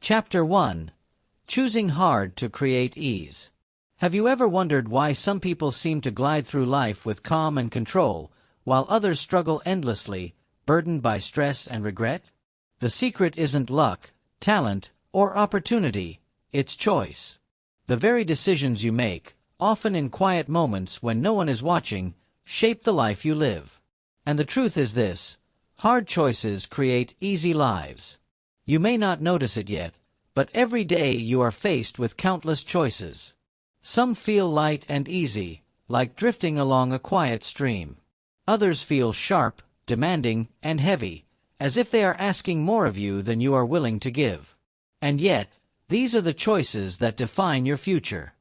Chapter 1. Choosing Hard to Create Ease. Have you ever wondered why some people seem to glide through life with calm and control, while others struggle endlessly, burdened by stress and regret? The secret isn't luck, talent, or opportunity, it's choice. The very decisions you make, often in quiet moments when no one is watching, shape the life you live. And the truth is this: hard choices create easy lives. You may not notice it yet, but every day you are faced with countless choices. Some feel light and easy, like drifting along a quiet stream. Others feel sharp, demanding, and heavy, as if they are asking more of you than you are willing to give. And yet, these are the choices that define your future.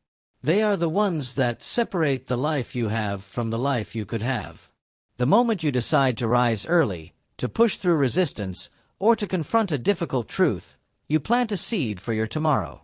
They are the ones that separate the life you have from the life you could have. The moment you decide to rise early, to push through resistance, or to confront a difficult truth, you plant a seed for your tomorrow.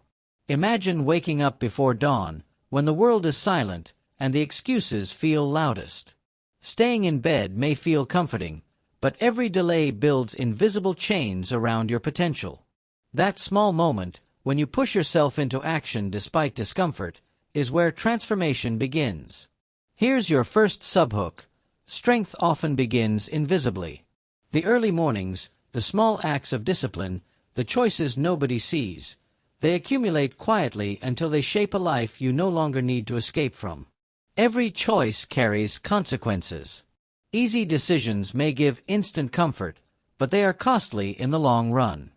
Imagine waking up before dawn, when the world is silent and the excuses feel loudest. Staying in bed may feel comforting, but every delay builds invisible chains around your potential. That small moment, when you push yourself into action despite discomfort, is where transformation begins. Here's your first subhook: strength often begins invisibly. The early mornings, the small acts of discipline, the choices nobody sees, they accumulate quietly until they shape a life you no longer need to escape from. Every choice carries consequences. Easy decisions may give instant comfort, but they are costly in the long run.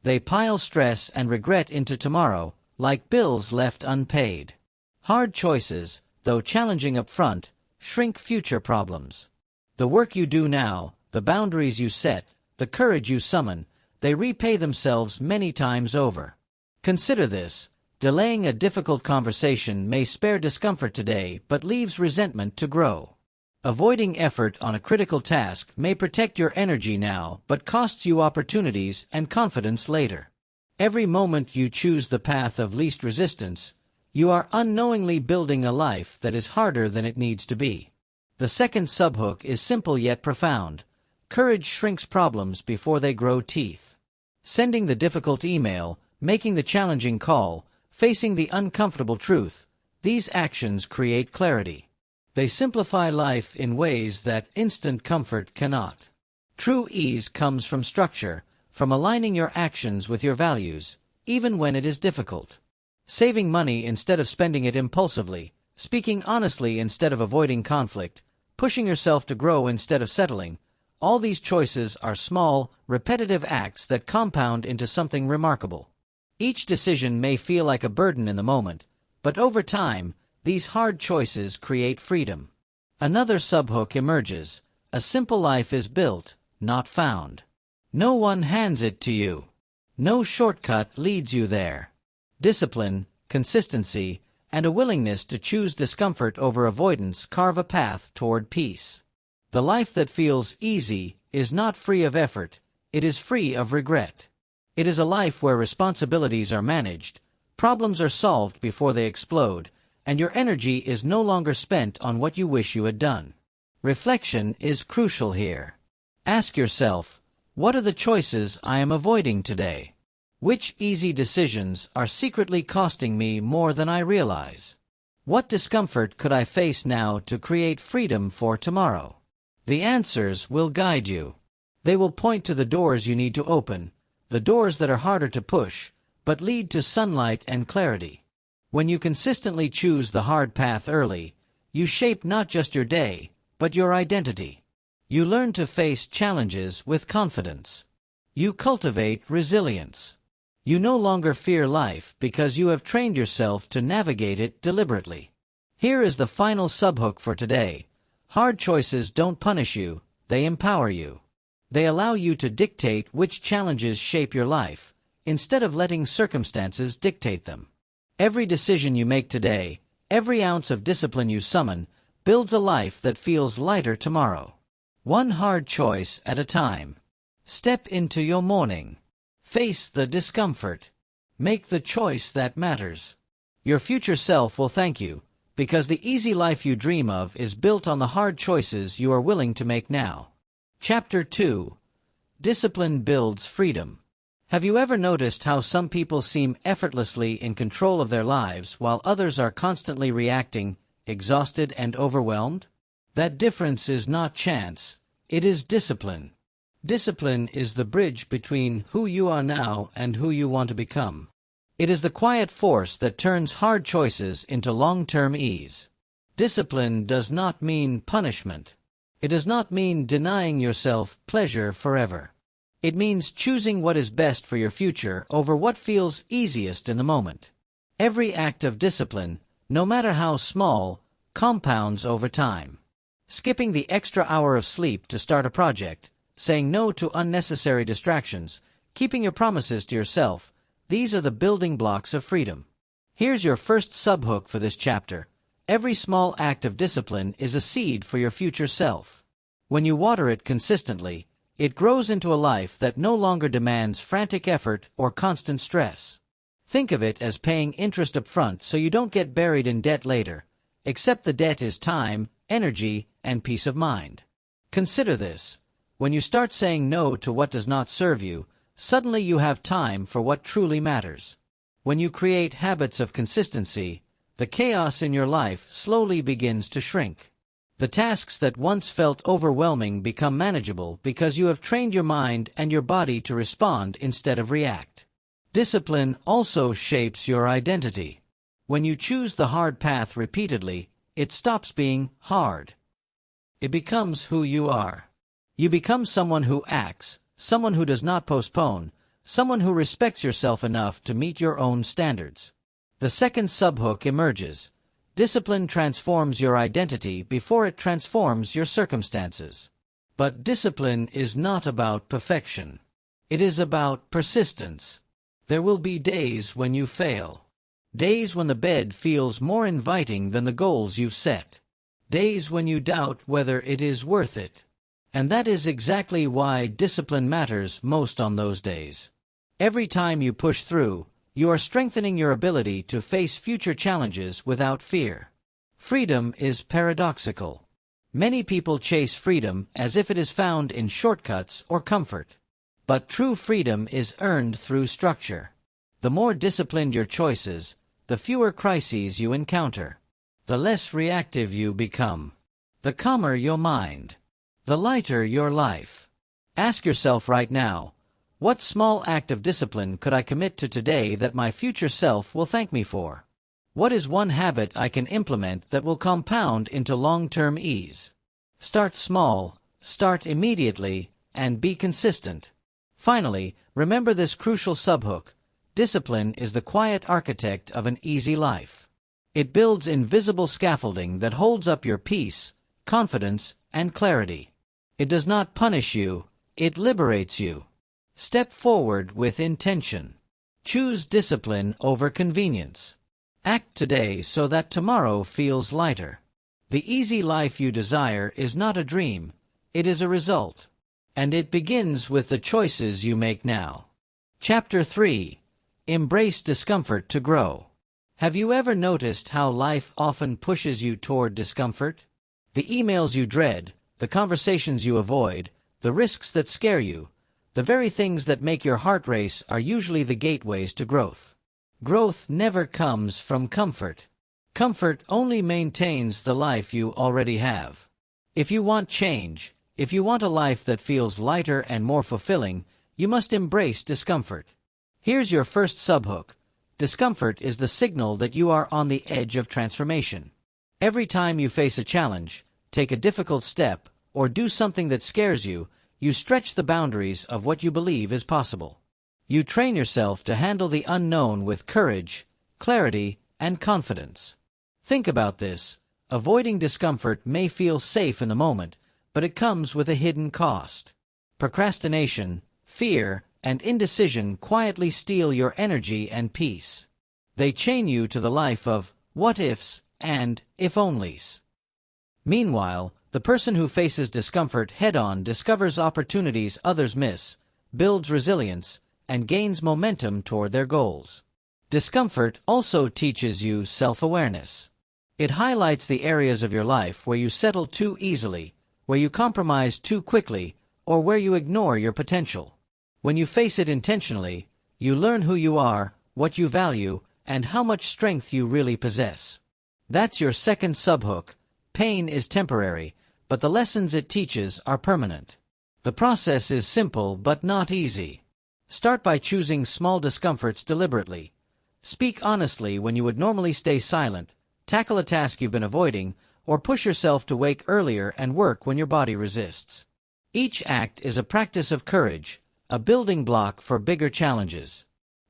They pile stress and regret into tomorrow, like bills left unpaid. Hard choices, though challenging up front, shrink future problems. The work you do now, the boundaries you set, the courage you summon, they repay themselves many times over. Consider this: delaying a difficult conversation may spare discomfort today but leaves resentment to grow. Avoiding effort on a critical task may protect your energy now but costs you opportunities and confidence later. Every moment you choose the path of least resistance, you are unknowingly building a life that is harder than it needs to be. The second subhook is simple yet profound: courage shrinks problems before they grow teeth. Sending the difficult email, making the challenging call, facing the uncomfortable truth, these actions create clarity. They simplify life in ways that instant comfort cannot. True ease comes from structure, from aligning your actions with your values, even when it is difficult. Saving money instead of spending it impulsively, speaking honestly instead of avoiding conflict, pushing yourself to grow instead of settling, all these choices are small, repetitive acts that compound into something remarkable. Each decision may feel like a burden in the moment, but over time, these hard choices create freedom. Another subhook emerges: a simple life is built, not found. No one hands it to you. No shortcut leads you there. Discipline, consistency, and a willingness to choose discomfort over avoidance carve a path toward peace. The life that feels easy is not free of effort, it is free of regret. It is a life where responsibilities are managed, problems are solved before they explode, and your energy is no longer spent on what you wish you had done. Reflection is crucial here. Ask yourself, what are the choices I am avoiding today? Which easy decisions are secretly costing me more than I realize? What discomfort could I face now to create freedom for tomorrow? The answers will guide you. They will point to the doors you need to open, the doors that are harder to push, but lead to sunlight and clarity. When you consistently choose the hard path early, you shape not just your day, but your identity. You learn to face challenges with confidence. You cultivate resilience. You no longer fear life because you have trained yourself to navigate it deliberately. Here is the final subhook for today: hard choices don't punish you, they empower you. They allow you to dictate which challenges shape your life, instead of letting circumstances dictate them. Every decision you make today, every ounce of discipline you summon, builds a life that feels lighter tomorrow. One hard choice at a time. Step into your morning. Face the discomfort. Make the choice that matters. Your future self will thank you, because the easy life you dream of is built on the hard choices you are willing to make now. Chapter 2. Discipline builds freedom. Have you ever noticed how some people seem effortlessly in control of their lives while others are constantly reacting, exhausted and overwhelmed? That difference is not chance, it is discipline. Discipline is the bridge between who you are now and who you want to become. It is the quiet force that turns hard choices into long-term ease. Discipline does not mean punishment. It does not mean denying yourself pleasure forever. It means choosing what is best for your future over what feels easiest in the moment. Every act of discipline, no matter how small, compounds over time. Skipping the extra hour of sleep to start a project, saying no to unnecessary distractions, keeping your promises to yourself, these are the building blocks of freedom. Here's your first subhook for this chapter. Every small act of discipline is a seed for your future self. When you water it consistently, it grows into a life that no longer demands frantic effort or constant stress. Think of it as paying interest up front so you don't get buried in debt later, except the debt is time, energy, and peace of mind. Consider this. When you start saying no to what does not serve you, suddenly you have time for what truly matters. When you create habits of consistency, the chaos in your life slowly begins to shrink. The tasks that once felt overwhelming become manageable because you have trained your mind and your body to respond instead of react. Discipline also shapes your identity. When you choose the hard path repeatedly, it stops being hard. It becomes who you are. You become someone who acts, someone who does not postpone, someone who respects yourself enough to meet your own standards. The second subhook emerges. Discipline transforms your identity before it transforms your circumstances. But discipline is not about perfection. It is about persistence. There will be days when you fail. Days when the bed feels more inviting than the goals you've set. Days when you doubt whether it is worth it. And that is exactly why discipline matters most on those days. Every time you push through, you are strengthening your ability to face future challenges without fear. Freedom is paradoxical. Many people chase freedom as if it is found in shortcuts or comfort. But true freedom is earned through structure. The more disciplined your choices, the fewer crises you encounter. The less reactive you become. The calmer your mind. The lighter your life. Ask yourself right now, what small act of discipline could I commit to today that my future self will thank me for? What is one habit I can implement that will compound into long-term ease? Start small, start immediately, and be consistent. Finally, remember this crucial subhook. Discipline is the quiet architect of an easy life. It builds invisible scaffolding that holds up your peace, confidence, and clarity. It does not punish you, it liberates you. Step forward with intention. Choose discipline over convenience. Act today so that tomorrow feels lighter. The easy life you desire is not a dream, it is a result. And it begins with the choices you make now. Chapter 3. Embrace discomfort to grow. Have you ever noticed how life often pushes you toward discomfort? The emails you dread, the conversations you avoid, the risks that scare you, the very things that make your heart race are usually the gateways to growth. Growth never comes from comfort. Comfort only maintains the life you already have. If you want change, if you want a life that feels lighter and more fulfilling, you must embrace discomfort. Here's your first subhook. Discomfort is the signal that you are on the edge of transformation. Every time you face a challenge, take a difficult step, or do something that scares you, you stretch the boundaries of what you believe is possible. You train yourself to handle the unknown with courage, clarity, and confidence. Think about this. Avoiding discomfort may feel safe in the moment, but it comes with a hidden cost. Procrastination, fear, and indecision quietly steal your energy and peace. They chain you to the life of what-ifs and if-onlys. Meanwhile, the person who faces discomfort head-on discovers opportunities others miss, builds resilience, and gains momentum toward their goals. Discomfort also teaches you self-awareness. It highlights the areas of your life where you settle too easily, where you compromise too quickly, or where you ignore your potential. When you face it intentionally, you learn who you are, what you value, and how much strength you really possess. That's your second subhook. Pain is temporary, but the lessons it teaches are permanent. The process is simple but not easy. Start by choosing small discomforts deliberately. Speak honestly when you would normally stay silent, tackle a task you've been avoiding, or push yourself to wake earlier and work when your body resists. Each act is a practice of courage, a building block for bigger challenges.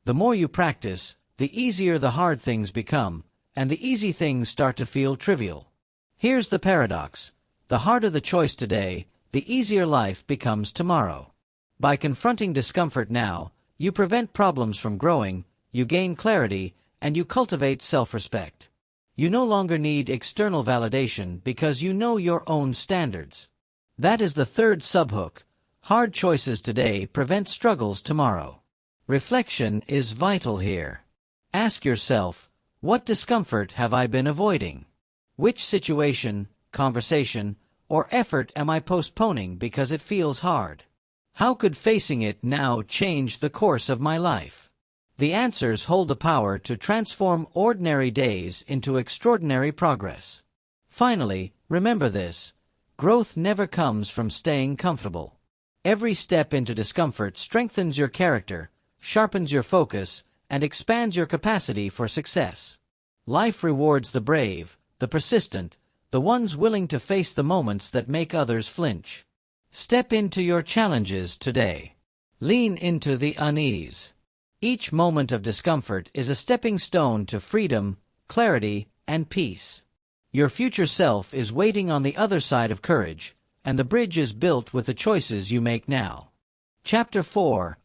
The more you practice, the easier the hard things become, and the easy things start to feel trivial. Here's the paradox. The harder the choice today, the easier life becomes tomorrow. By confronting discomfort now, you prevent problems from growing, you gain clarity, and you cultivate self-respect. You no longer need external validation because you know your own standards. That is the third subhook. Hard choices today prevent struggles tomorrow. Reflection is vital here. Ask yourself, what discomfort have I been avoiding? Which situation, conversation, or effort am I postponing because it feels hard? How could facing it now change the course of my life? The answers hold the power to transform ordinary days into extraordinary progress. Finally, remember this: growth never comes from staying comfortable. Every step into discomfort strengthens your character, sharpens your focus, and expands your capacity for success. Life rewards the brave, the persistent, the ones willing to face the moments that make others flinch. Step into your challenges today. Lean into the unease. Each moment of discomfort is a stepping stone to freedom, clarity, and peace. Your future self is waiting on the other side of courage, and the bridge is built with the choices you make now. Chapter 4.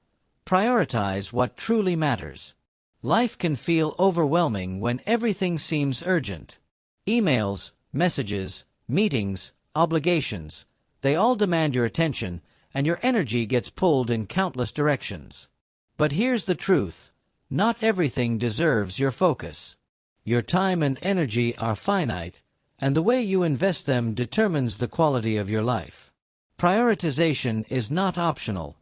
Prioritize what truly matters. Life can feel overwhelming when everything seems urgent. Emails, messages, meetings, obligations, they all demand your attention, and your energy gets pulled in countless directions. But here's the truth: not everything deserves your focus. Your time and energy are finite, and the way you invest them determines the quality of your life. Prioritization is not optional.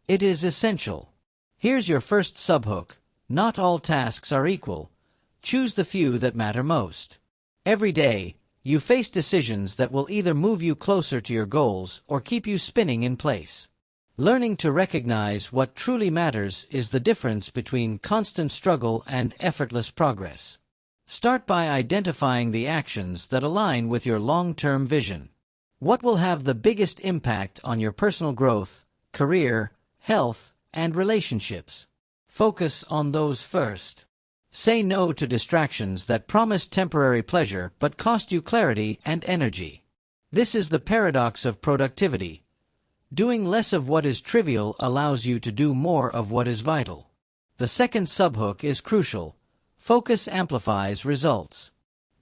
It is essential. Here's your first subhook. Not all tasks are equal. Choose the few that matter most. Every day, you face decisions that will either move you closer to your goals or keep you spinning in place. Learning to recognize what truly matters is the difference between constant struggle and effortless progress. Start by identifying the actions that align with your long-term vision. What will have the biggest impact on your personal growth, career, health, and relationships? Focus on those first. Say no to distractions that promise temporary pleasure but cost you clarity and energy. This is the paradox of productivity. Doing less of what is trivial allows you to do more of what is vital. The second subhook is crucial. Focus amplifies results.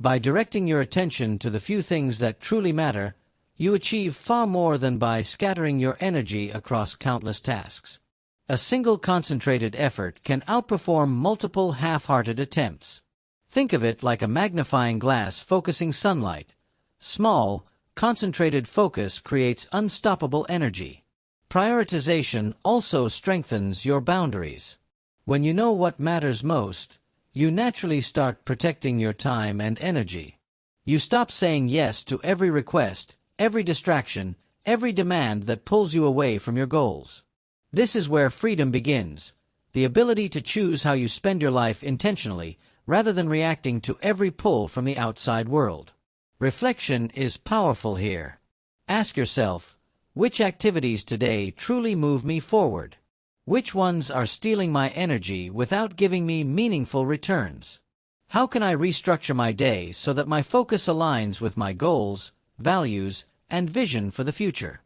By directing your attention to the few things that truly matter, you achieve far more than by scattering your energy across countless tasks. A single concentrated effort can outperform multiple half-hearted attempts. Think of it like a magnifying glass focusing sunlight. Small, concentrated focus creates unstoppable energy. Prioritization also strengthens your boundaries. When you know what matters most, you naturally start protecting your time and energy. You stop saying yes to every request, every distraction, every demand that pulls you away from your goals. This is where freedom begins, the ability to choose how you spend your life intentionally, rather than reacting to every pull from the outside world. Reflection is powerful here. Ask yourself, which activities today truly move me forward? Which ones are stealing my energy without giving me meaningful returns? How can I restructure my day so that my focus aligns with my goals, values, and vision for the future?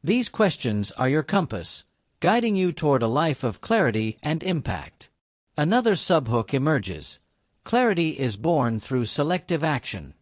These questions are your compass, guiding you toward a life of clarity and impact. Another subhook emerges. Clarity is born through selective action.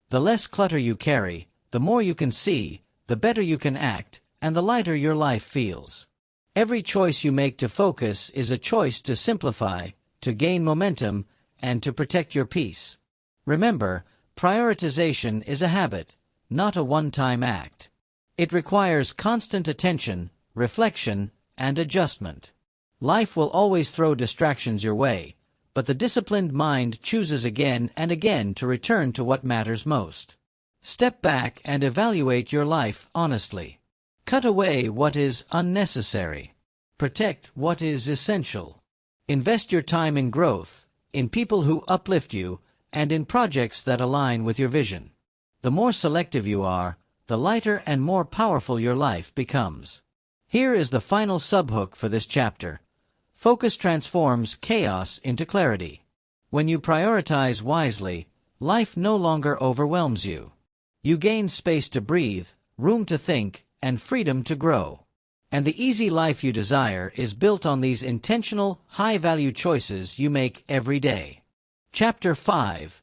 The less clutter you carry, the more you can see, the better you can act, and the lighter your life feels. Every choice you make to focus is a choice to simplify, to gain momentum, and to protect your peace. Remember, prioritization is a habit, not a one-time act. It requires constant attention, reflection, and adjustment. Life will always throw distractions your way, but the disciplined mind chooses again and again to return to what matters most. Step back and evaluate your life honestly. Cut away what is unnecessary. Protect what is essential. Invest your time in growth, in people who uplift you, and in projects that align with your vision. The more selective you are, the lighter and more powerful your life becomes. Here is the final subhook for this chapter. Focus transforms chaos into clarity. When you prioritize wisely, life no longer overwhelms you. You gain space to breathe, room to think, and freedom to grow. And the easy life you desire is built on these intentional, high-value choices you make every day. Chapter 5.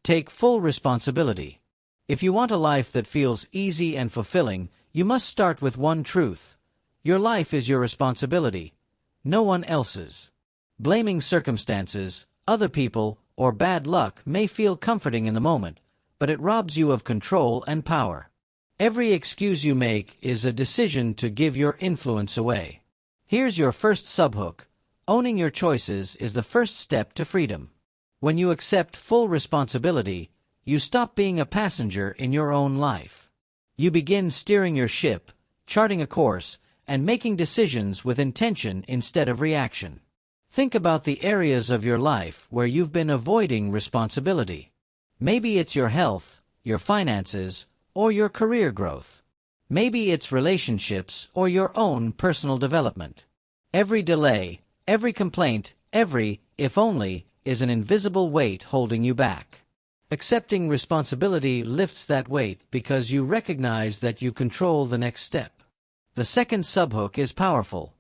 Take full responsibility. If you want a life that feels easy and fulfilling, you must start with one truth. Your life is your responsibility, no one else's. Blaming circumstances, other people, or bad luck may feel comforting in the moment, but it robs you of control and power. Every excuse you make is a decision to give your influence away. Here's your first subhook. Owning your choices is the first step to freedom. When you accept full responsibility, you stop being a passenger in your own life. You begin steering your ship, charting a course, and making decisions with intention instead of reaction. Think about the areas of your life where you've been avoiding responsibility. Maybe it's your health, your finances, or your career growth. Maybe it's relationships or your own personal development. Every delay, every complaint, every "if only" is an invisible weight holding you back. Accepting responsibility lifts that weight because you recognize that you control the next step. The second subhook is powerful.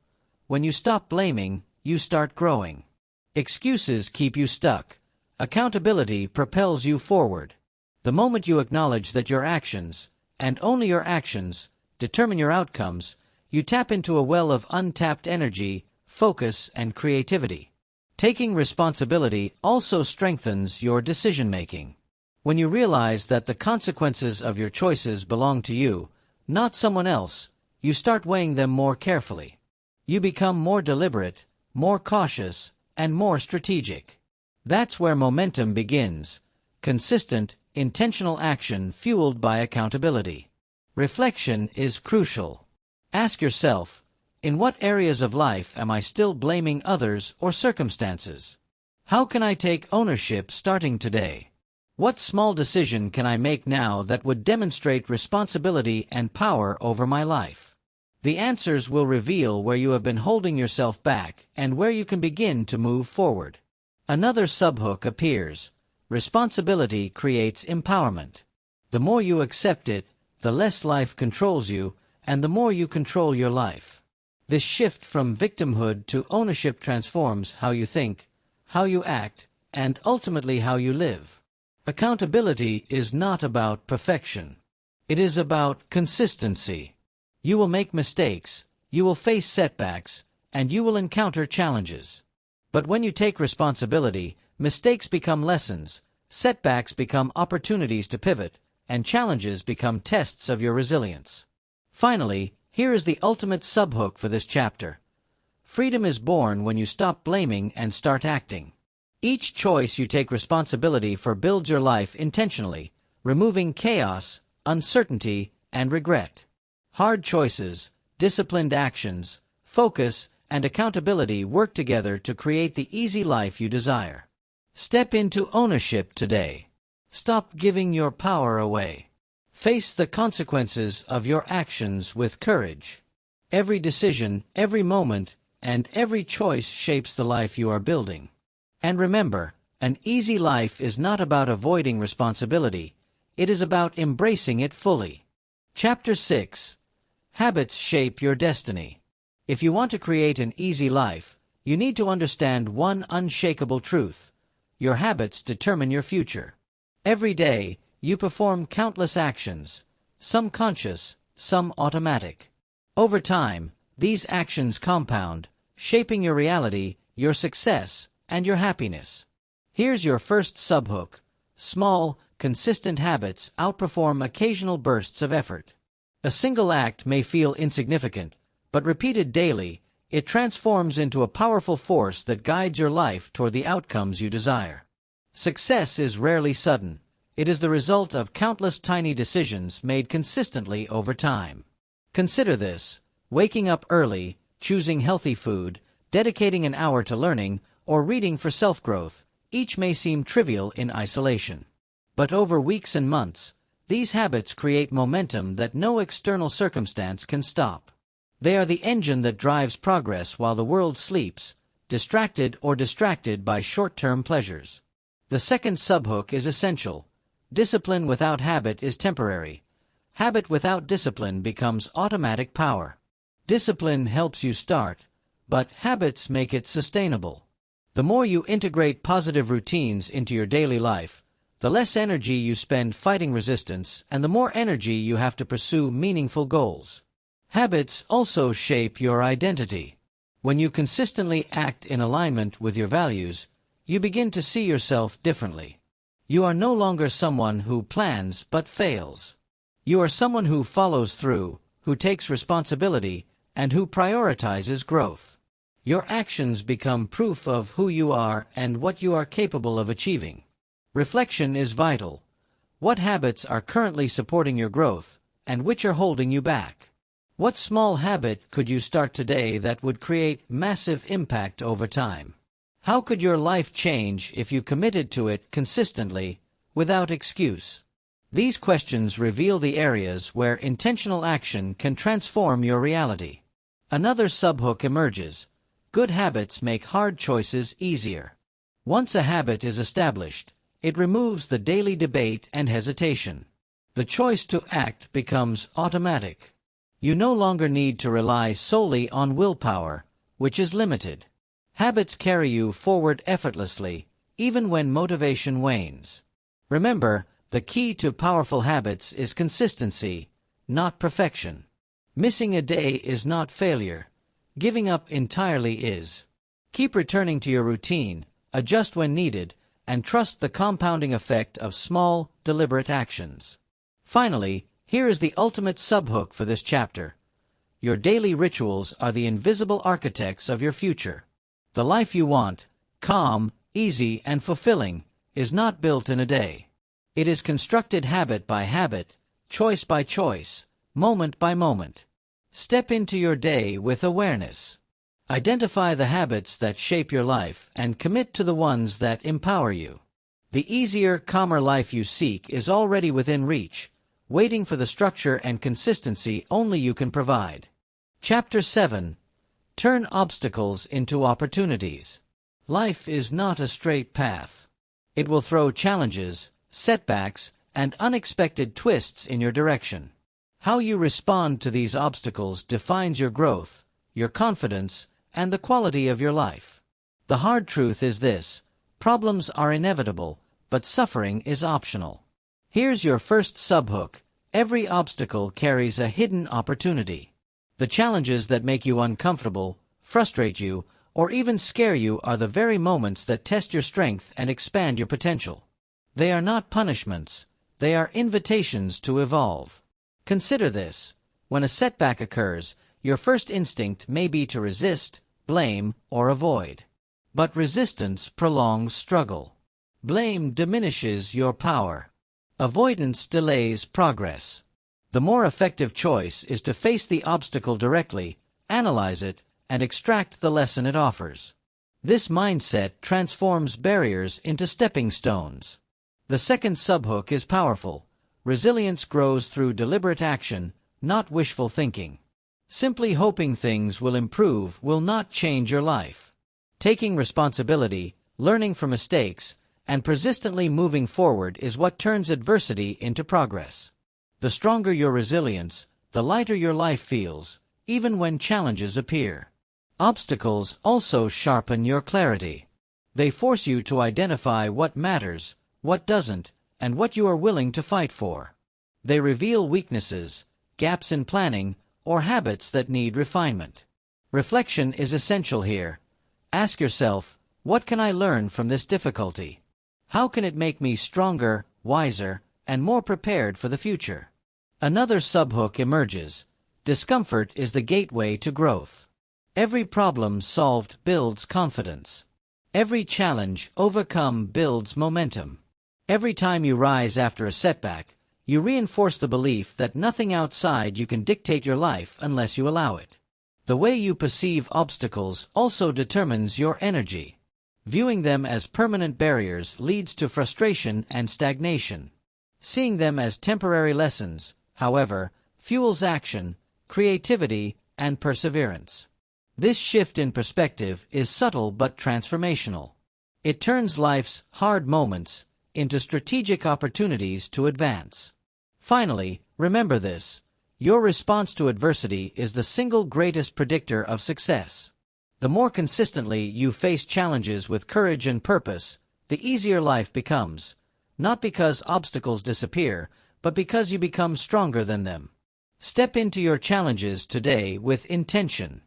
When you stop blaming, you start growing. Excuses keep you stuck. Accountability propels you forward. The moment you acknowledge that your actions, and only your actions, determine your outcomes, you tap into a well of untapped energy, focus, and creativity. Taking responsibility also strengthens your decision-making. When you realize that the consequences of your choices belong to you, not someone else, you start weighing them more carefully. You become more deliberate, more cautious, and more strategic. That's where momentum begins. Consistent, intentional action fueled by accountability. Reflection is crucial. Ask yourself, in what areas of life am I still blaming others or circumstances? How can I take ownership starting today? What small decision can I make now that would demonstrate responsibility and power over my life? The answers will reveal where you have been holding yourself back and where you can begin to move forward. Another subhook appears. Responsibility creates empowerment. The more you accept it, the less life controls you, and the more you control your life. This shift from victimhood to ownership transforms how you think, how you act, and ultimately how you live. Accountability is not about perfection. It is about consistency. You will make mistakes, you will face setbacks, and you will encounter challenges. But when you take responsibility, mistakes become lessons, setbacks become opportunities to pivot, and challenges become tests of your resilience. Finally, here is the ultimate subhook for this chapter. Freedom is born when you stop blaming and start acting. Each choice you take responsibility for builds your life intentionally, removing chaos, uncertainty, and regret. Hard choices, disciplined actions, focus, and accountability work together to create the easy life you desire. Step into ownership today. Stop giving your power away. Face the consequences of your actions with courage. Every decision, every moment, and every choice shapes the life you are building. And remember, an easy life is not about avoiding responsibility. It is about embracing it fully. Chapter 6. Habits shape your destiny. If you want to create an easy life, you need to understand one unshakable truth. Your habits determine your future. Every day, you perform countless actions, some conscious, some automatic. Over time, these actions compound, shaping your reality, your success, and your happiness. Here's your first subhook. Small, consistent habits outperform occasional bursts of effort. A single act may feel insignificant, But repeated daily, it transforms into a powerful force that guides your life toward the outcomes you desire. Success is rarely sudden. It is the result of countless tiny decisions made consistently over time. Consider this: waking up early, choosing healthy food, dedicating an hour to learning, or reading for self-growth. Each may seem trivial in isolation. But over weeks and months, these habits create momentum that no external circumstance can stop. They are the engine that drives progress while the world sleeps, distracted by short-term pleasures. The second subhook is essential. Discipline without habit is temporary. Habit without discipline becomes automatic power. Discipline helps you start, but habits make it sustainable. The more you integrate positive routines into your daily life, the less energy you spend fighting resistance and the more energy you have to pursue meaningful goals. Habits also shape your identity. When you consistently act in alignment with your values, you begin to see yourself differently. You are no longer someone who plans but fails. You are someone who follows through, who takes responsibility, and who prioritizes growth. Your actions become proof of who you are and what you are capable of achieving. Reflection is vital. What habits are currently supporting your growth, and which are holding you back? What small habit could you start today that would create massive impact over time? How could your life change if you committed to it consistently, without excuse? These questions reveal the areas where intentional action can transform your reality. Another subhook emerges. Good habits make hard choices easier. Once a habit is established, it removes the daily debate and hesitation. The choice to act becomes automatic. You no longer need to rely solely on willpower, which is limited. Habits carry you forward effortlessly, even when motivation wanes. Remember, the key to powerful habits is consistency, not perfection. Missing a day is not failure. Giving up entirely is. Keep returning to your routine, adjust when needed, and trust the compounding effect of small, deliberate actions. Finally, here is the ultimate subhook for this chapter. Your daily rituals are the invisible architects of your future. The life you want, calm, easy, and fulfilling, is not built in a day. It is constructed habit by habit, choice by choice, moment by moment. Step into your day with awareness. Identify the habits that shape your life and commit to the ones that empower you. The easier, calmer life you seek is already within reach, waiting for the structure and consistency only you can provide. Chapter 7. Turn obstacles into opportunities. Life is not a straight path. It will throw challenges, setbacks, and unexpected twists in your direction. How you respond to these obstacles defines your growth, your confidence, and the quality of your life. The hard truth is this: problems are inevitable, but suffering is optional. Here's your first subhook. Every obstacle carries a hidden opportunity. The challenges that make you uncomfortable, frustrate you, or even scare you are the very moments that test your strength and expand your potential. They are not punishments, they are invitations to evolve. Consider this: when a setback occurs, your first instinct may be to resist, blame, or avoid. But resistance prolongs struggle. Blame diminishes your power. Avoidance delays progress. The more effective choice is to face the obstacle directly, analyze it, and extract the lesson it offers. This mindset transforms barriers into stepping stones. The second subhook is powerful. Resilience grows through deliberate action, not wishful thinking. Simply hoping things will improve will not change your life. Taking responsibility, learning from mistakes, and persistently moving forward is what turns adversity into progress. The stronger your resilience, the lighter your life feels, even when challenges appear. Obstacles also sharpen your clarity. They force you to identify what matters, what doesn't, and what you are willing to fight for. They reveal weaknesses, gaps in planning, or habits that need refinement. Reflection is essential here. Ask yourself, what can I learn from this difficulty? How can it make me stronger, wiser, and more prepared for the future? Another subhook emerges. discomfort is the gateway to growth. Every problem solved builds confidence. Every challenge overcome builds momentum. Every time you rise after a setback, you reinforce the belief that nothing outside you can dictate your life unless you allow it. The way you perceive obstacles also determines your energy. Viewing them as permanent barriers leads to frustration and stagnation. Seeing them as temporary lessons, however, fuels action, creativity, and perseverance. This shift in perspective is subtle but transformational. It turns life's hard moments into strategic opportunities to advance. Finally, remember this: your response to adversity is the single greatest predictor of success. The more consistently you face challenges with courage and purpose, the easier life becomes, not because obstacles disappear, but because you become stronger than them. Step into your challenges today with intention.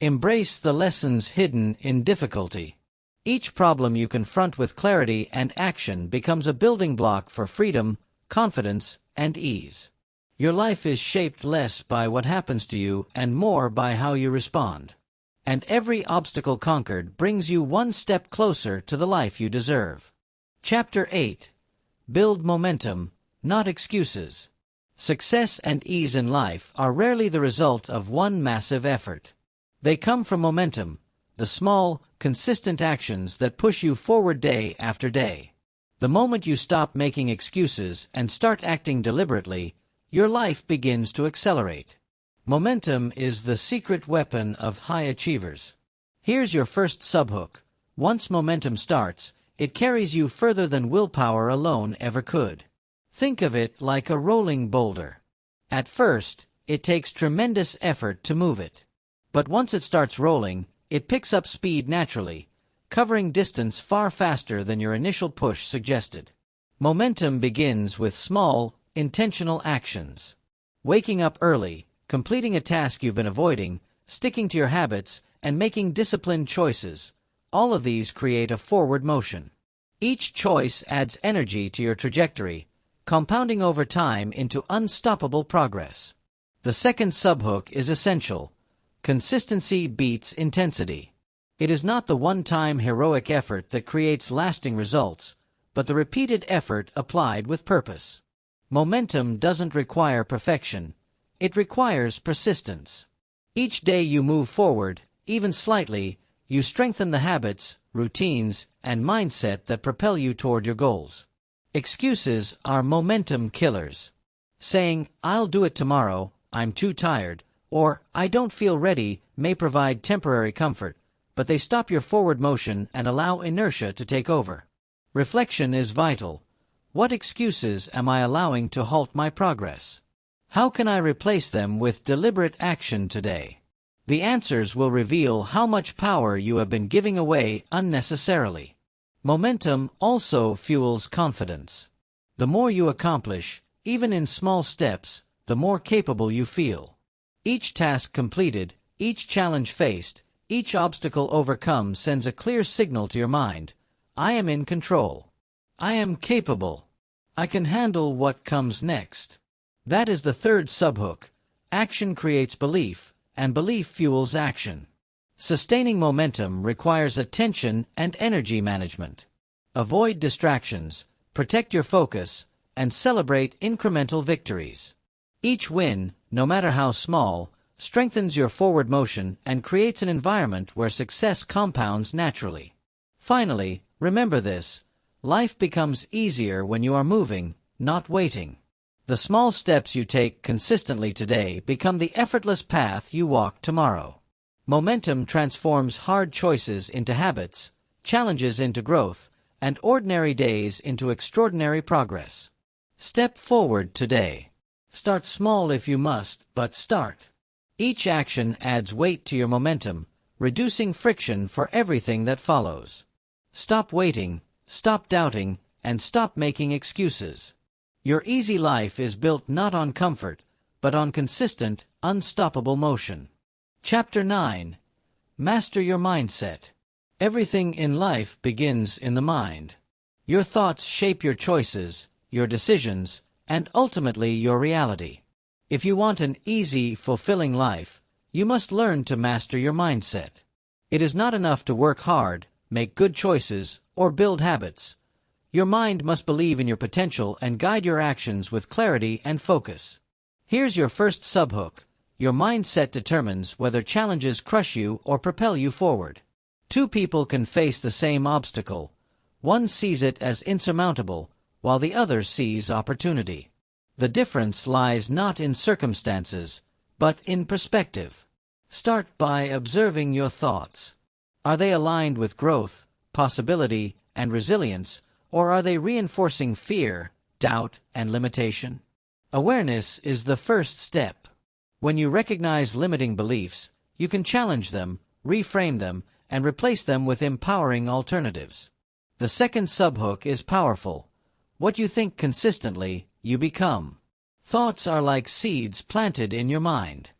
Embrace the lessons hidden in difficulty. Each problem you confront with clarity and action becomes a building block for freedom, confidence, and ease. Your life is shaped less by what happens to you and more by how you respond. And every obstacle conquered brings you one step closer to the life you deserve. Chapter 8. Build momentum, not excuses. Success and ease in life are rarely the result of one massive effort. They come from momentum, the small, consistent actions that push you forward day after day. The moment you stop making excuses and start acting deliberately, your life begins to accelerate. Momentum is the secret weapon of high achievers. Here's your first subhook. Once momentum starts, it carries you further than willpower alone ever could. Think of it like a rolling boulder. At first, it takes tremendous effort to move it. But once it starts rolling, it picks up speed naturally, covering distance far faster than your initial push suggested. Momentum begins with small, intentional actions. Waking up early, completing a task you've been avoiding, sticking to your habits, and making disciplined choices. All of these create a forward motion. Each choice adds energy to your trajectory, compounding over time into unstoppable progress. The second subhook is essential. Consistency beats intensity. It is not the one-time heroic effort that creates lasting results, but the repeated effort applied with purpose. Momentum doesn't require perfection. It requires persistence. Each day you move forward, even slightly, you strengthen the habits, routines, and mindset that propel you toward your goals. Excuses are momentum killers. Saying, "I'll do it tomorrow, I'm too tired," or "I don't feel ready" may provide temporary comfort, but they stop your forward motion and allow inertia to take over. Reflection is vital. What excuses am I allowing to halt my progress? How can I replace them with deliberate action today? The answers will reveal how much power you have been giving away unnecessarily. Momentum also fuels confidence. The more you accomplish, even in small steps, the more capable you feel. Each task completed, each challenge faced, each obstacle overcome sends a clear signal to your mind. I am in control. I am capable. I can handle what comes next. That is the third subhook. Action creates belief, and belief fuels action. Sustaining momentum requires attention and energy management. Avoid distractions, protect your focus, and celebrate incremental victories. Each win, no matter how small, strengthens your forward motion and creates an environment where success compounds naturally. Finally, remember this: life becomes easier when you are moving, not waiting. The small steps you take consistently today become the effortless path you walk tomorrow. Momentum transforms hard choices into habits, challenges into growth, and ordinary days into extraordinary progress. Step forward today. Start small if you must, but start. Each action adds weight to your momentum, reducing friction for everything that follows. Stop waiting, stop doubting, and stop making excuses. Your easy life is built not on comfort, but on consistent, unstoppable motion. Chapter 9. Master your mindset. Everything in life begins in the mind. Your thoughts shape your choices, your decisions, and ultimately your reality. If you want an easy, fulfilling life, you must learn to master your mindset. It is not enough to work hard, make good choices, or build habits. Your mind must believe in your potential and guide your actions with clarity and focus. Here's your first subhook. Your mindset determines whether challenges crush you or propel you forward. Two people can face the same obstacle. One sees it as insurmountable, while the other sees opportunity. The difference lies not in circumstances, but in perspective. Start by observing your thoughts. Are they aligned with growth, possibility, and resilience, or are they reinforcing fear, doubt, and limitation? Awareness is the first step. When you recognize limiting beliefs, you can challenge them, reframe them, and replace them with empowering alternatives. The second subhook is powerful. What you think consistently, you become. Thoughts are like seeds planted in your mind.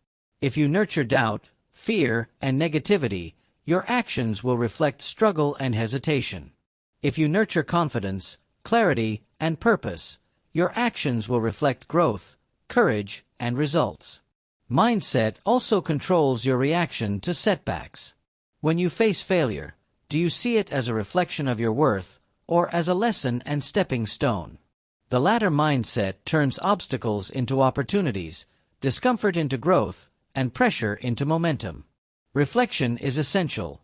If you nurture doubt, fear, and negativity, your actions will reflect struggle and hesitation. If you nurture confidence, clarity, and purpose, your actions will reflect growth, courage, and results. Mindset also controls your reaction to setbacks. When you face failure, do you see it as a reflection of your worth, or as a lesson and stepping stone? The latter mindset turns obstacles into opportunities, discomfort into growth, and pressure into momentum. Reflection is essential.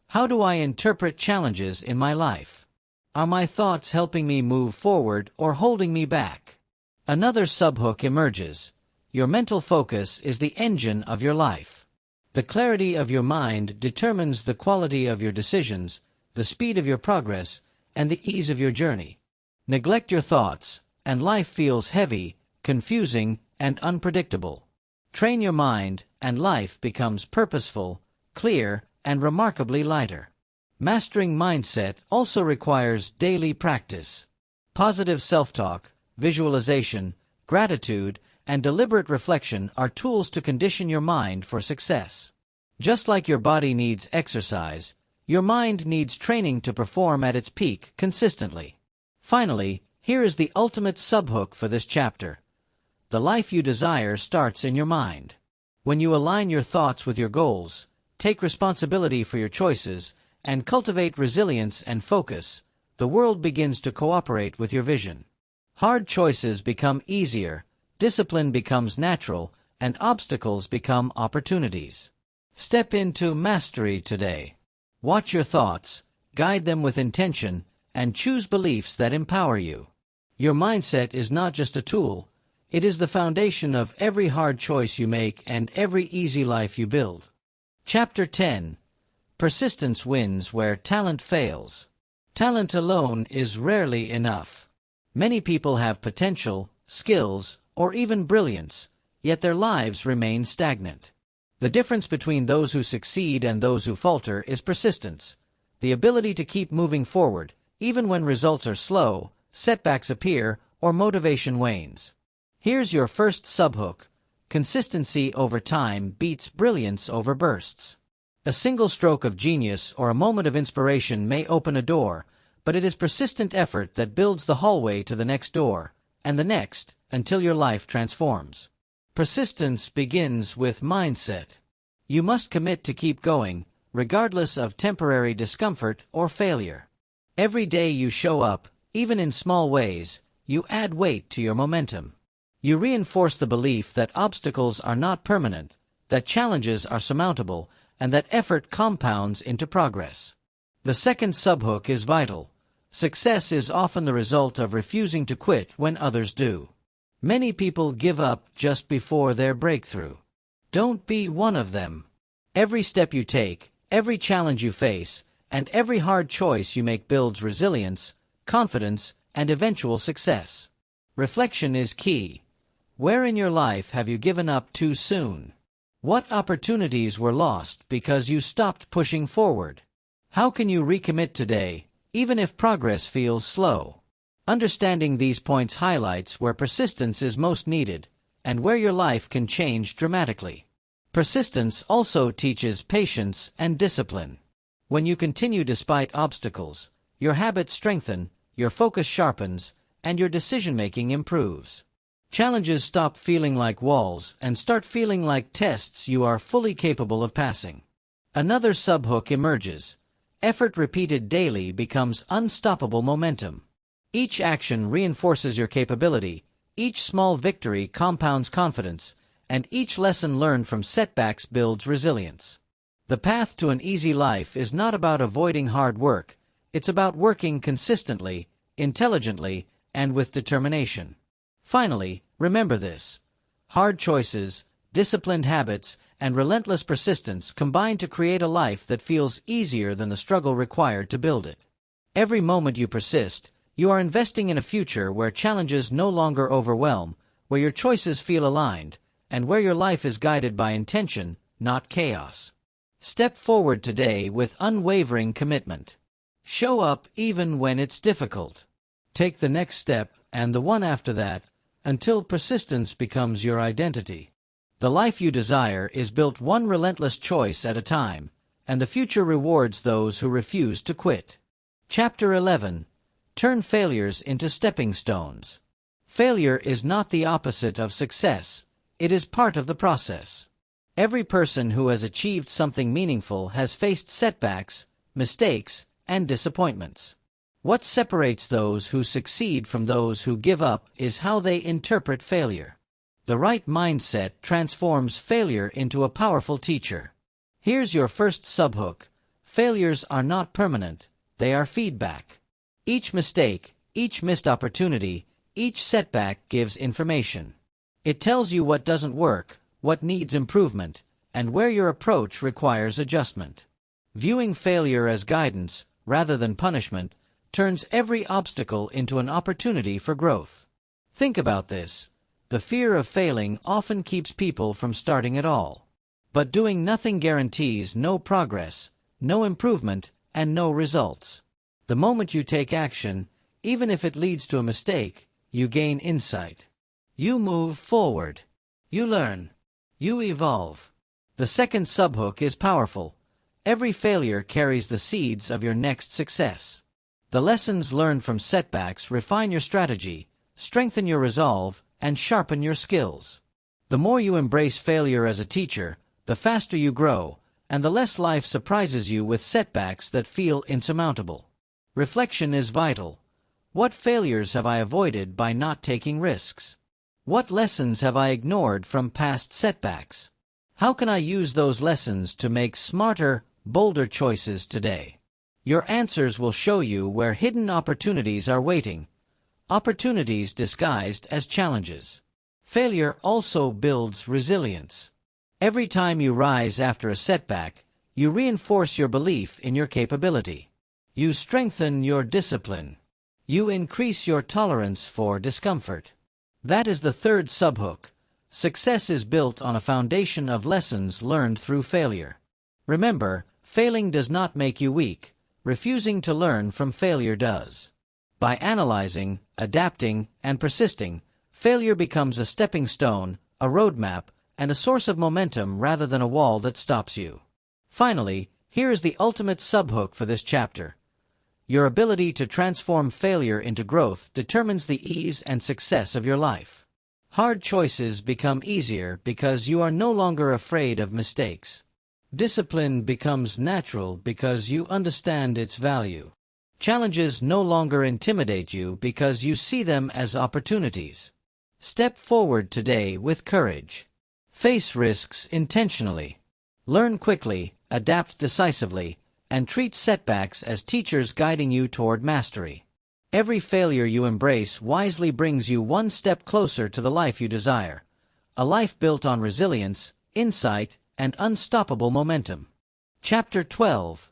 How do I interpret challenges in my life? Are my thoughts helping me move forward or holding me back? Another subhook emerges. Your mental focus is the engine of your life. The clarity of your mind determines the quality of your decisions, the speed of your progress, and the ease of your journey. Neglect your thoughts, and life feels heavy, confusing, and unpredictable. Train your mind, and life becomes purposeful, clear, and remarkably lighter. Mastering mindset also requires daily practice. Positive self-talk, visualization, gratitude, and deliberate reflection are tools to condition your mind for success. Just like your body needs exercise, your mind needs training to perform at its peak consistently. Finally, here is the ultimate subhook for this chapter. The life you desire starts in your mind. When you align your thoughts with your goals, take responsibility for your choices, and cultivate resilience and focus, the world begins to cooperate with your vision. Hard choices become easier, discipline becomes natural, and obstacles become opportunities. Step into mastery today. Watch your thoughts, guide them with intention, and choose beliefs that empower you. Your mindset is not just a tool, it is the foundation of every hard choice you make and every easy life you build. Chapter 10. Persistence wins where talent fails. Talent alone is rarely enough. Many people have potential, skills, or even brilliance, yet their lives remain stagnant. The difference between those who succeed and those who falter is persistence, the ability to keep moving forward, even when results are slow, setbacks appear, or motivation wanes. Here's your first subhook. Consistency over time beats brilliance over bursts. A single stroke of genius or a moment of inspiration may open a door, but it is persistent effort that builds the hallway to the next door, and the next, until your life transforms. Persistence begins with mindset. You must commit to keep going, regardless of temporary discomfort or failure. Every day you show up, even in small ways, you add weight to your momentum. You reinforce the belief that obstacles are not permanent, that challenges are surmountable, and that effort compounds into progress. The second subhook is vital. Success is often the result of refusing to quit when others do. Many people give up just before their breakthrough. Don't be one of them. Every step you take, every challenge you face, and every hard choice you make builds resilience, confidence, and eventual success. Reflection is key. Where in your life have you given up too soon? What opportunities were lost because you stopped pushing forward? How can you recommit today, even if progress feels slow? Understanding these points highlights where persistence is most needed, and where your life can change dramatically. Persistence also teaches patience and discipline. When you continue despite obstacles, your habits strengthen, your focus sharpens, and your decision-making improves. Challenges stop feeling like walls and start feeling like tests you are fully capable of passing. Another subhook emerges. Effort repeated daily becomes unstoppable momentum. Each action reinforces your capability, each small victory compounds confidence, and each lesson learned from setbacks builds resilience. The path to an easy life is not about avoiding hard work, it's about working consistently, intelligently, and with determination. Finally, remember this. Hard choices, disciplined habits, and relentless persistence combine to create a life that feels easier than the struggle required to build it. Every moment you persist, you are investing in a future where challenges no longer overwhelm, where your choices feel aligned, and where your life is guided by intention, not chaos. Step forward today with unwavering commitment. Show up even when it's difficult. Take the next step and the one after that, until persistence becomes your identity. The life you desire is built one relentless choice at a time, and the future rewards those who refuse to quit. Chapter 11. Turn failures into stepping stones. Failure is not the opposite of success, it is part of the process. Every person who has achieved something meaningful has faced setbacks, mistakes, and disappointments. What separates those who succeed from those who give up is how they interpret failure. The right mindset transforms failure into a powerful teacher. Here's your first subhook. Failures are not permanent, they are feedback. Each mistake, each missed opportunity, each setback gives information. It tells you what doesn't work, what needs improvement, and where your approach requires adjustment. Viewing failure as guidance, rather than punishment, turns every obstacle into an opportunity for growth. Think about this. The fear of failing often keeps people from starting at all. But doing nothing guarantees no progress, no improvement, and no results. The moment you take action, even if it leads to a mistake, you gain insight. You move forward. You learn. You evolve. The second subhook is powerful. Every failure carries the seeds of your next success. The lessons learned from setbacks refine your strategy, strengthen your resolve, and sharpen your skills. The more you embrace failure as a teacher, the faster you grow, and the less life surprises you with setbacks that feel insurmountable. Reflection is vital. What failures have I avoided by not taking risks? What lessons have I ignored from past setbacks? How can I use those lessons to make smarter, bolder choices today? Your answers will show you where hidden opportunities are waiting, opportunities disguised as challenges. Failure also builds resilience. Every time you rise after a setback, you reinforce your belief in your capability. You strengthen your discipline. You increase your tolerance for discomfort. That is the third subhook. Success is built on a foundation of lessons learned through failure. Remember, failing does not make you weak. Refusing to learn from failure does. By analyzing, adapting, and persisting, failure becomes a stepping stone, a roadmap, and a source of momentum rather than a wall that stops you. Finally, here is the ultimate subhook for this chapter. Your ability to transform failure into growth determines the ease and success of your life. Hard choices become easier because you are no longer afraid of mistakes. Discipline becomes natural because you understand its value. Challenges no longer intimidate you because you see them as opportunities. Step forward today with courage. Face risks intentionally. Learn quickly, adapt decisively, and treat setbacks as teachers guiding you toward mastery. Every failure you embrace wisely brings you one step closer to the life you desire. A life built on resilience, insight, and unstoppable momentum. Chapter 12.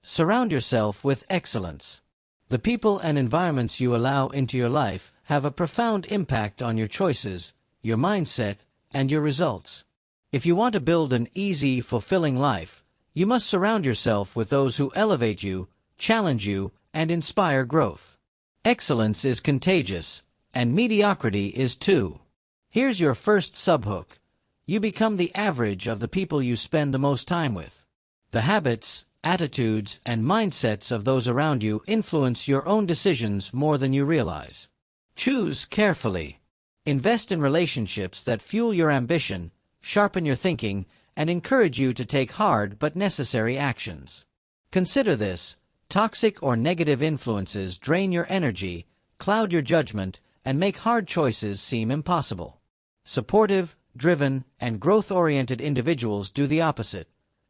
Surround yourself with excellence. The people and environments you allow into your life have a profound impact on your choices, your mindset, and your results. If you want to build an easy, fulfilling life, you must surround yourself with those who elevate you, challenge you, and inspire growth. Excellence is contagious, and mediocrity is too. Here's your first subhook. You become the average of the people you spend the most time with. The habits, attitudes, and mindsets of those around you influence your own decisions more than you realize. Choose carefully. Invest in relationships that fuel your ambition, sharpen your thinking, and encourage you to take hard but necessary actions. Consider this: toxic or negative influences drain your energy, cloud your judgment, and make hard choices seem impossible. Supportive, driven, and growth-oriented individuals do the opposite.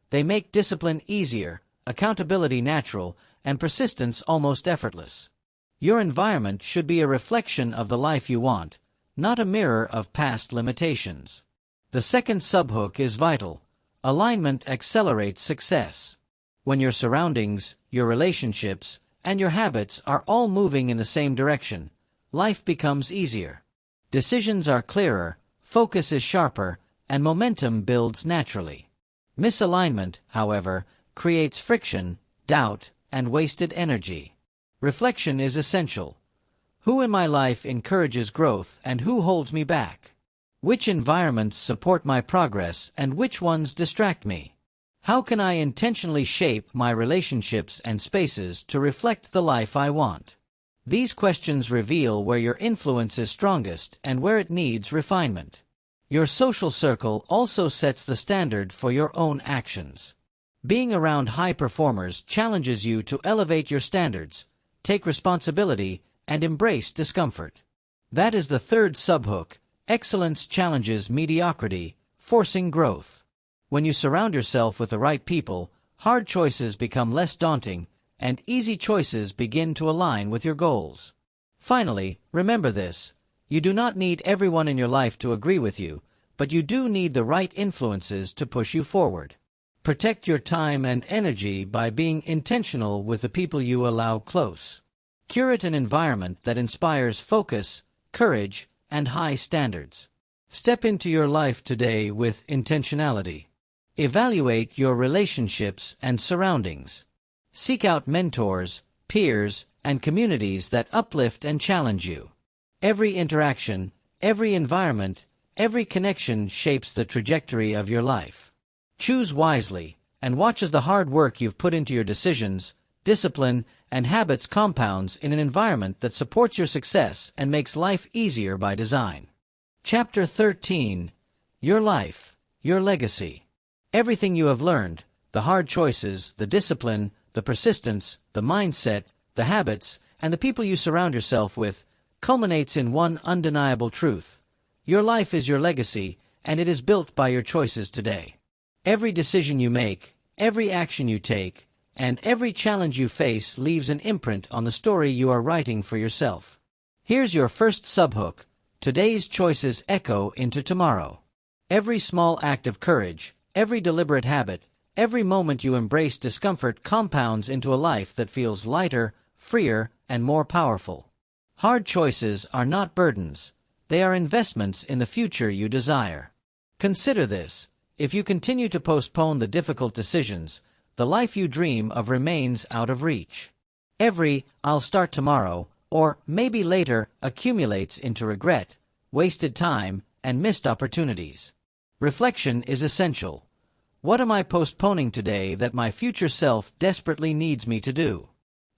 They make discipline easier, accountability natural, and persistence almost effortless. Your environment should be a reflection of the life you want, not a mirror of past limitations. The second subhook is vital. Alignment accelerates success. When your surroundings, your relationships, and your habits are all moving in the same direction, life becomes easier. Decisions are clearer, focus is sharper, and momentum builds naturally. Misalignment, however, creates friction, doubt, and wasted energy. Reflection is essential. Who in my life encourages growth and who holds me back? Which environments support my progress and which ones distract me? How can I intentionally shape my relationships and spaces to reflect the life I want? These questions reveal where your influence is strongest and where it needs refinement. Your social circle also sets the standard for your own actions. Being around high performers challenges you to elevate your standards, take responsibility, and embrace discomfort. That is the third subhook. Excellence challenges mediocrity, forcing growth. When you surround yourself with the right people, hard choices become less daunting, and easy choices begin to align with your goals. Finally, remember this: you do not need everyone in your life to agree with you, but you do need the right influences to push you forward. Protect your time and energy by being intentional with the people you allow close. Curate an environment that inspires focus, courage, and high standards. Step into your life today with intentionality. Evaluate your relationships and surroundings. Seek out mentors, peers, and communities that uplift and challenge you. Every interaction, every environment, every connection shapes the trajectory of your life. Choose wisely, and watch as the hard work you've put into your decisions, discipline, and habits compounds in an environment that supports your success and makes life easier by design. Chapter 13. Your Life, Your Legacy. Everything you have learned, the hard choices, the discipline, the persistence, the mindset, the habits, and the people you surround yourself with, culminates in one undeniable truth. Your life is your legacy, and it is built by your choices today. Every decision you make, every action you take, and every challenge you face leaves an imprint on the story you are writing for yourself. Here's your first subhook. Today's choices echo into tomorrow. Every small act of courage, every deliberate habit, every moment you embrace discomfort compounds into a life that feels lighter, freer, and more powerful. Hard choices are not burdens. They are investments in the future you desire. Consider this: if you continue to postpone the difficult decisions, the life you dream of remains out of reach. Every "I'll start tomorrow" or "maybe later" accumulates into regret, wasted time, and missed opportunities. Reflection is essential. What am I postponing today that my future self desperately needs me to do?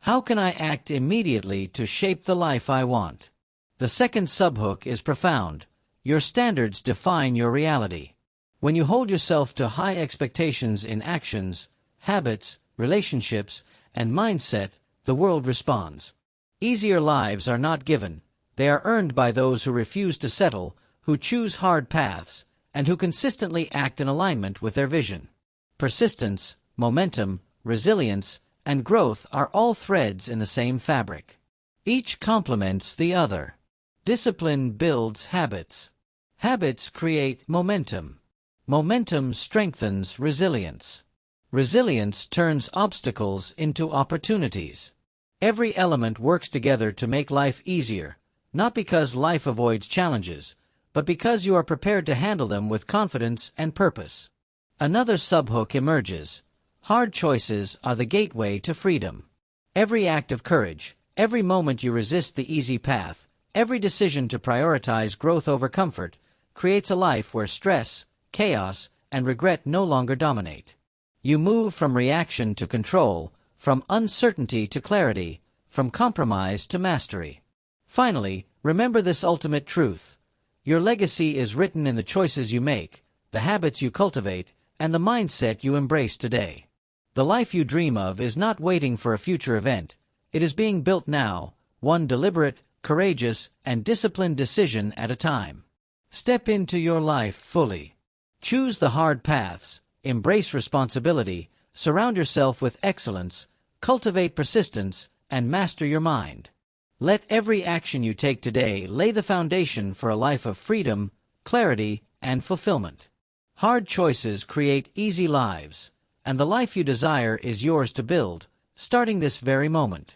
How can I act immediately to shape the life I want? The second subhook is profound. Your standards define your reality. When you hold yourself to high expectations in actions, habits, relationships, and mindset, the world responds. Easier lives are not given. They are earned by those who refuse to settle, who choose hard paths, and who consistently act in alignment with their vision. Persistence, momentum, resilience, and growth are all threads in the same fabric. Each complements the other. Discipline builds habits. Habits create momentum. Momentum strengthens resilience. Resilience turns obstacles into opportunities. Every element works together to make life easier, not because life avoids challenges, but because you are prepared to handle them with confidence and purpose. Another subhook emerges. Hard choices are the gateway to freedom. Every act of courage, every moment you resist the easy path, every decision to prioritize growth over comfort, creates a life where stress, chaos, and regret no longer dominate. You move from reaction to control, from uncertainty to clarity, from compromise to mastery. Finally, remember this ultimate truth. Your legacy is written in the choices you make, the habits you cultivate, and the mindset you embrace today. The life you dream of is not waiting for a future event. It is being built now, one deliberate, courageous, and disciplined decision at a time. Step into your life fully. Choose the hard paths, embrace responsibility, surround yourself with excellence, cultivate persistence, and master your mind. Let every action you take today lay the foundation for a life of freedom, clarity, and fulfillment. Hard choices create easy lives, and the life you desire is yours to build, starting this very moment.